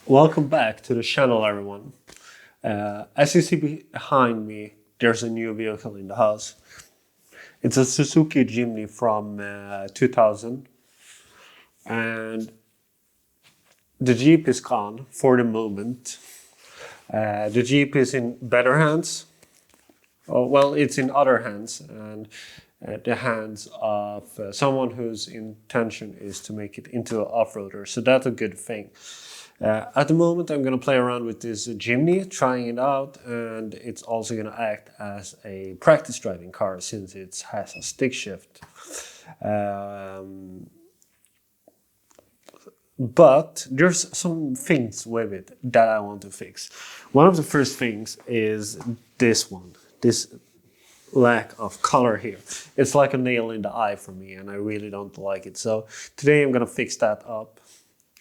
Welcome back to the channel, everyone. As you see behind me, there's a new vehicle in the house. It's a Suzuki Jimny from 2000, and the Jeep is gone for the moment. The Jeep is in better hands. Oh, well, it's in other hands, and the hands of someone whose intention is to make it into an off-roader. So that's a good thing. At the moment, I'm going to play around with this Jimny, trying it out, and it's also going to act as a practice driving car since it has a stick shift. But there's some things with it that I want to fix. One of the first things is this one, this lack of color here. It's like a nail in the eye for me, and I really don't like it. So today I'm going to fix that up.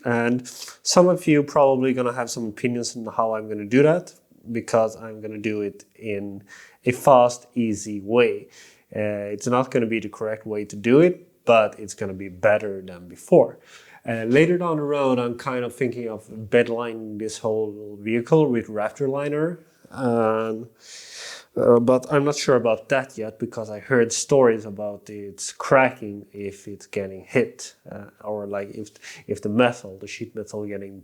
And some of you probably going to have some opinions on how I'm going to do that, because I'm going to do it in a fast, easy way. It's not going to be the correct way to do it, but it's going to be better than before. Later down the road, I'm kind of thinking of bedlining this whole vehicle with rafter liner. But I'm not sure about that yet, because I heard stories about it's cracking if it's getting hit, or like if the sheet metal getting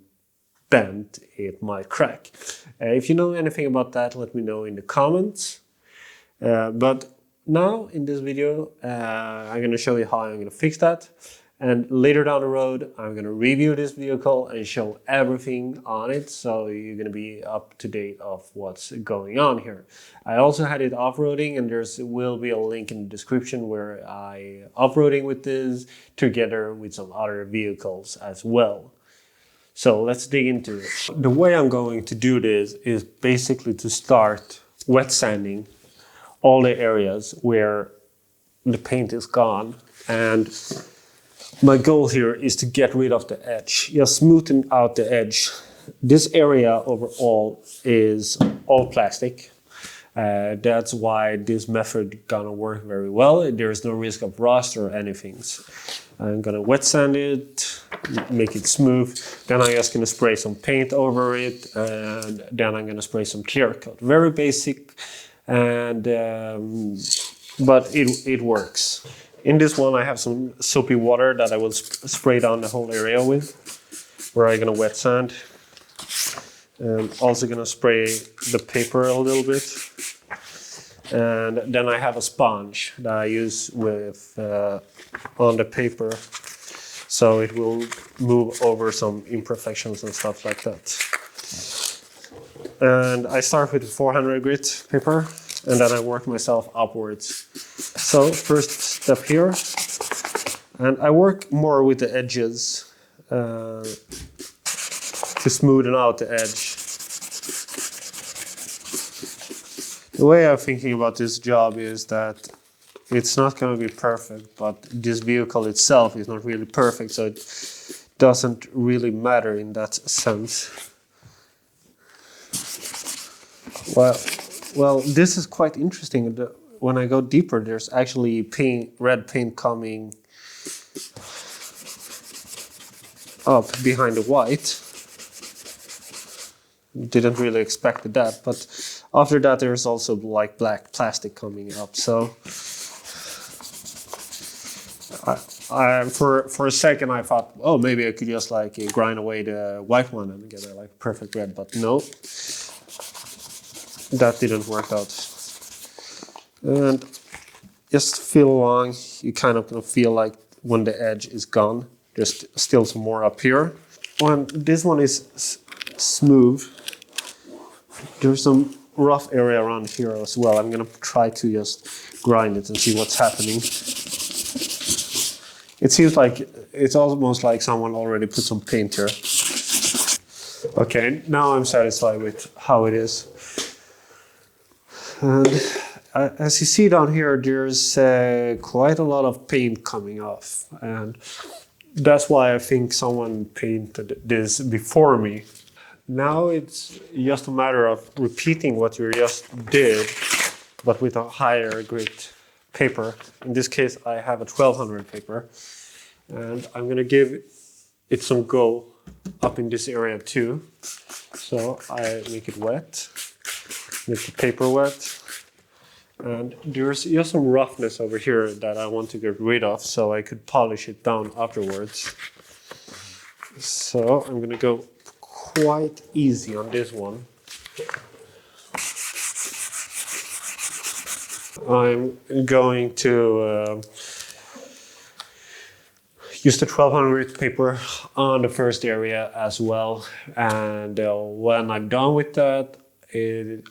bent, it might crack. If you know anything about that, let me know in the comments. But now in this video, I'm going to show you how I'm going to fix that. And later down the road, I'm going to review this vehicle and show everything on it, so you're going to be up to date of what's going on here. I also had it off-roading, and there will be a link in the description where I off-roading with this together with some other vehicles as well. So let's dig into it. The way I'm going to do this is basically to start wet sanding all the areas where the paint is gone, and my goal here is to get rid of the edge, just smoothing out the edge. This area overall is all plastic. That's why this method gonna work very well. There is no risk of rust or anything. I'm gonna wet sand it, make it smooth. Then I'm just gonna spray some paint over it, and then I'm gonna spray some clear coat. Very basic, and but it works. In this one, I have some soapy water that I will spray down the whole area with, where I'm gonna wet sand. And also gonna spray the paper a little bit. And then I have a sponge that I use with on the paper, so it will move over some imperfections and stuff like that. And I start with 400 grit paper, and then I work myself upwards. So first step here, and I work more with the edges to smoothen out the edge. The way I'm thinking about this job is that it's not going to be perfect, but this vehicle itself is not really perfect, so it doesn't really matter in that sense. Well, this is quite interesting. When I go deeper, there's actually red paint coming up behind the white. Didn't really expect that, but after that there's also like black plastic coming up. So for a second I thought, oh, maybe I could just like grind away the white one and get a like perfect red, but no. That didn't work out. And just feel along, you kind of gonna feel like when the edge is gone, there's still some more up here. When this one is smooth, there's some rough area around here as well. I'm gonna try to just grind it and see what's happening. It seems like it's almost like someone already put some paint here. Okay, now I'm satisfied with how it is. And as you see down here, there's quite a lot of paint coming off, and that's why I think someone painted this before me. Now it's just a matter of repeating what you just did, but with a higher grit paper. In this case, I have a 1200 paper, and I'm gonna give it some go up in this area too. So I make it wet, make the paper wet. And there's just some roughness over here that I want to get rid of so I could polish it down afterwards. So I'm gonna go quite easy on this one. I'm going to use the 1200 grit paper on the first area as well. And when I'm done with that,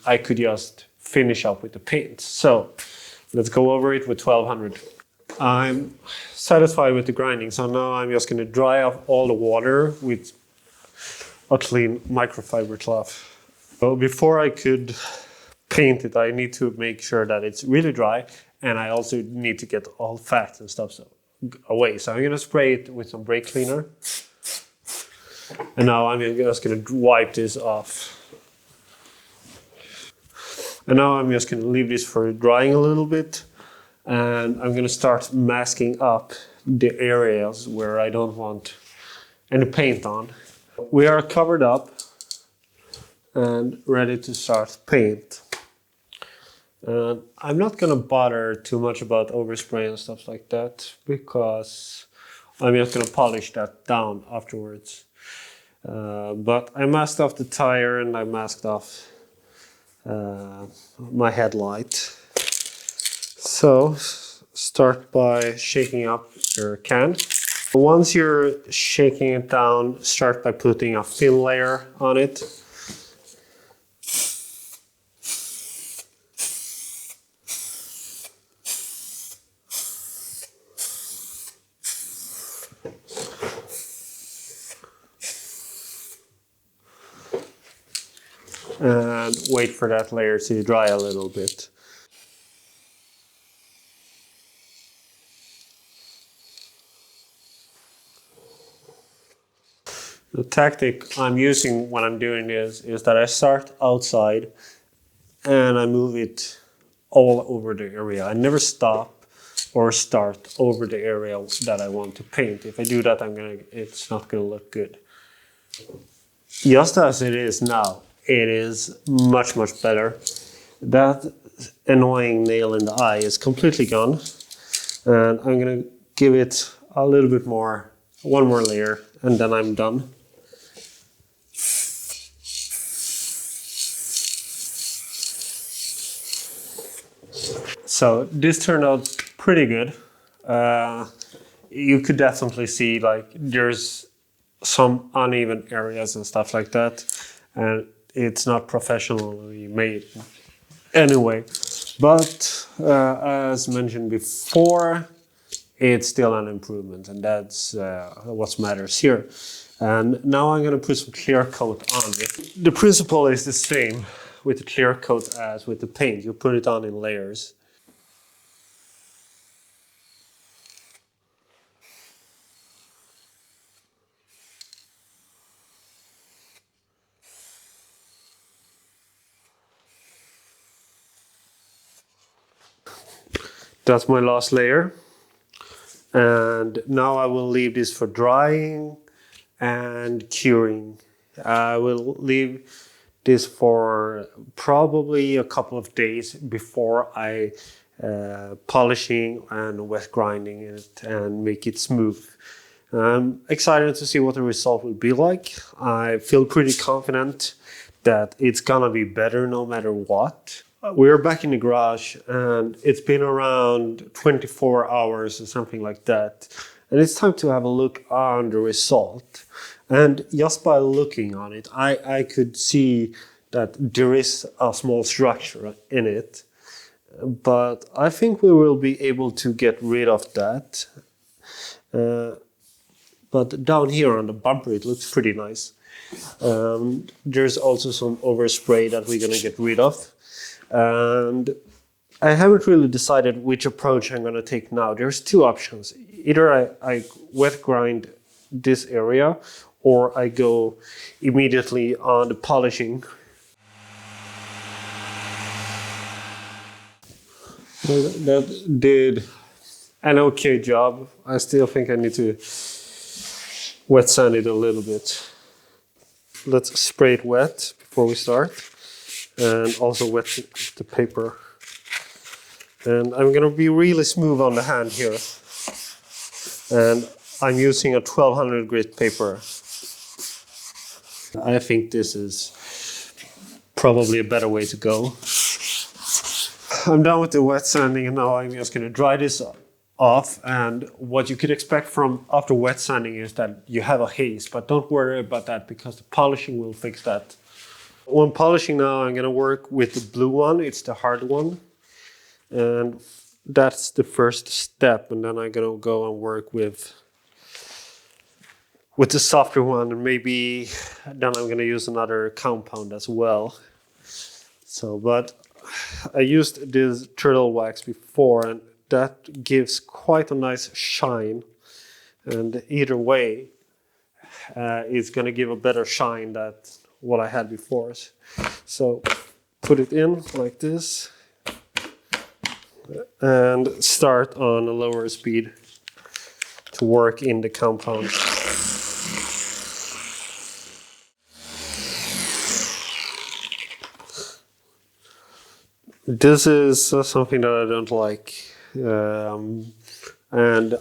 I could just finish up with the paint. So let's go over it with 1200. I'm satisfied with the grinding, so now I'm just going to dry off all the water with a clean microfiber cloth. So before I could paint it, I need to make sure that it's really dry, and I also need to get all fat and stuff away. So I'm going to spray it with some brake cleaner. And now I'm just going to wipe this off. And now I'm just going to leave this for drying a little bit. And I'm going to start masking up the areas where I don't want any paint on. We are covered up and ready to start paint. And I'm not going to bother too much about overspray and stuff like that because I'm just going to polish that down afterwards. But I masked off the tire and I masked off my headlight. So start by shaking up your can. Once you're shaking it down, start by putting a thin layer on it. And wait for that layer to dry a little bit. The tactic I'm using when I'm doing this is that I start outside and I move it all over the area. I never stop or start over the area that I want to paint. If I do that, it's not gonna look good. Just as it is now, it is much, much better. That annoying nail in the eye is completely gone. And I'm gonna give it a little bit more, one more layer, and then I'm done. So this turned out pretty good. You could definitely see like there's some uneven areas and stuff like that. And it's not professionally made anyway. But as mentioned before, it's still an improvement, and that's what matters here. And now I'm going to put some clear coat on it. The principle is the same with the clear coat as with the paint. You put it on in layers. That's my last layer. And now I will leave this for drying and curing. I will leave this for probably a couple of days before I polishing and wet grinding it and make it smooth. I'm excited to see what the result will be like. I feel pretty confident that it's gonna be better no matter what. We're back in the garage and it's been around 24 hours or something like that. And it's time to have a look on the result. And just by looking on it, I could see that there is a small structure in it. But I think we will be able to get rid of that. But down here on the bumper, it looks pretty nice. There's also some overspray that we're gonna get rid of. And I haven't really decided which approach I'm gonna take now. There's two options. Either I wet grind this area, or I go immediately on the polishing. That did an okay job. I still think I need to wet sand it a little bit. Let's spray it wet before we start, and also wet the paper. And I'm gonna be really smooth on the hand here. And I'm using a 1200 grit paper. I think this is probably a better way to go. I'm done with the wet sanding, and now I'm just gonna dry this off. And what you could expect from after wet sanding is that you have a haze, but don't worry about that because the polishing will fix that. When polishing now, I'm gonna work with the blue one. It's the hard one, and that's the first step. And then I'm gonna go and work with the softer one, and maybe then I'm gonna use another compound as well. So, but I used this turtle wax before, and that gives quite a nice shine. And either way, it's gonna give a better shine than what I had before. So, put it in like this, and start on a lower speed to work in the compound. This is something that I don't like. And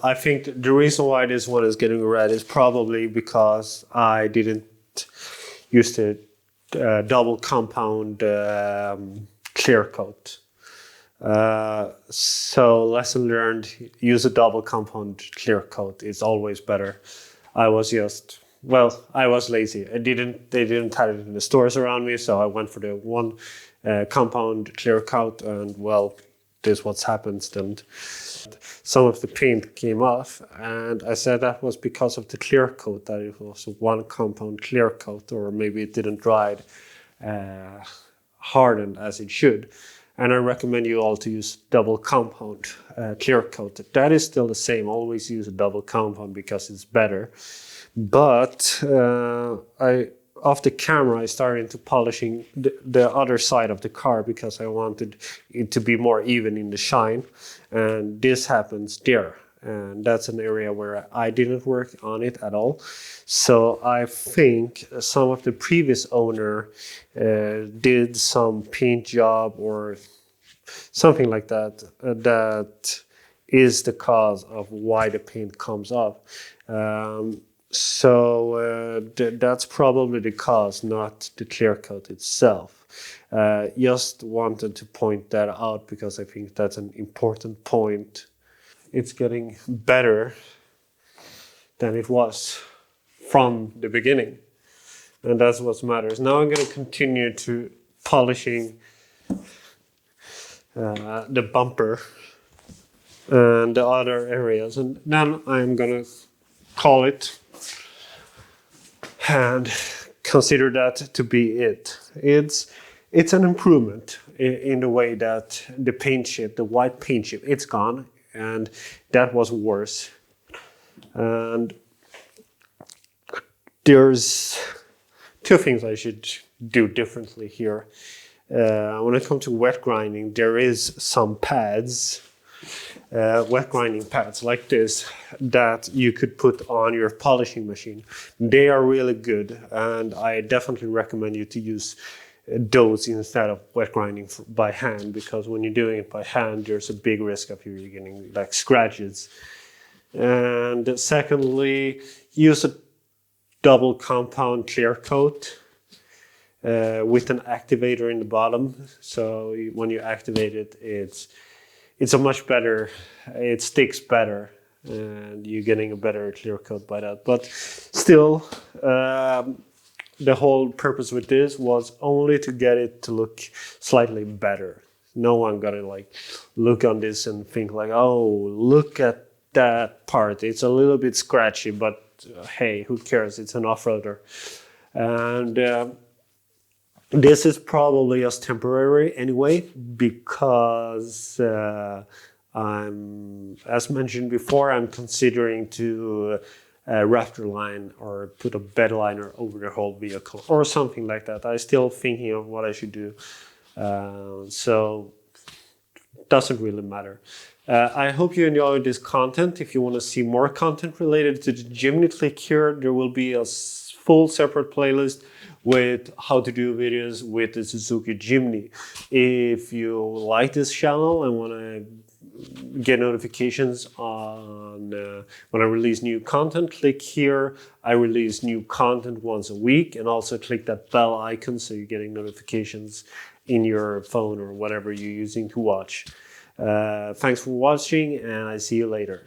I think the reason why this one is getting red is probably because I didn't use the double compound clear coat. So lesson learned, use a double compound clear coat. It's always better. I was lazy. They didn't have it in the stores around me, so I went for the one compound clear coat, and well, this what's happened. And some of the paint came off, and I said that was because of the clear coat, that it was one compound clear coat, or maybe it didn't dry hardened as it should. And I recommend you all to use double compound clear coat. That is still the same. Always use a double compound because it's better. But off the camera, I started into polishing the other side of the car because I wanted it to be more even in the shine. And this happens there. And that's an area where I didn't work on it at all. So I think some of the previous owner did some paint job or something like that. That is the cause of why the paint comes off. That's probably the cause, not the clear coat itself. Just wanted to point that out because I think that's an important point. It's getting better than it was from the beginning, and that's what matters. Now I'm going to continue to polishing the bumper and the other areas, and then I'm going to call it and consider that to be it. It's an improvement in the way that the paint chip, the white paint chip, it's gone, and that was worse. And there's two things I should do differently here. When it comes to wet grinding, there is some pads, wet grinding pads like this, that you could put on your polishing machine. They are really good, and I definitely recommend you to use those instead of wet grinding by hand, because when you're doing it by hand, there's a big risk of you getting like scratches. And secondly, use a double compound clear coat with an activator in the bottom. So when you activate it, it's a much better, it sticks better, and you're getting a better clear coat by that. But still, the whole purpose with this was only to get it to look slightly better. No one gonna like look on this and think like, oh, look at that part. It's a little bit scratchy, but hey, who cares? It's an off-roader. And this is probably just temporary anyway, because as mentioned before, I'm considering to rafter line or put a bed liner over the whole vehicle or something like that. I'm still thinking of what I should do. So doesn't really matter. I hope you enjoyed this content. If you want to see more content related to the Jimny, click here. There will be a full separate playlist with how to do videos with the Suzuki Jimny. If you like this channel and want to get notifications on when I release new content, click here. I release new content once a week, and also click that bell icon so you're getting notifications in your phone or whatever you're using to watch. Thanks for watching, and I see you later.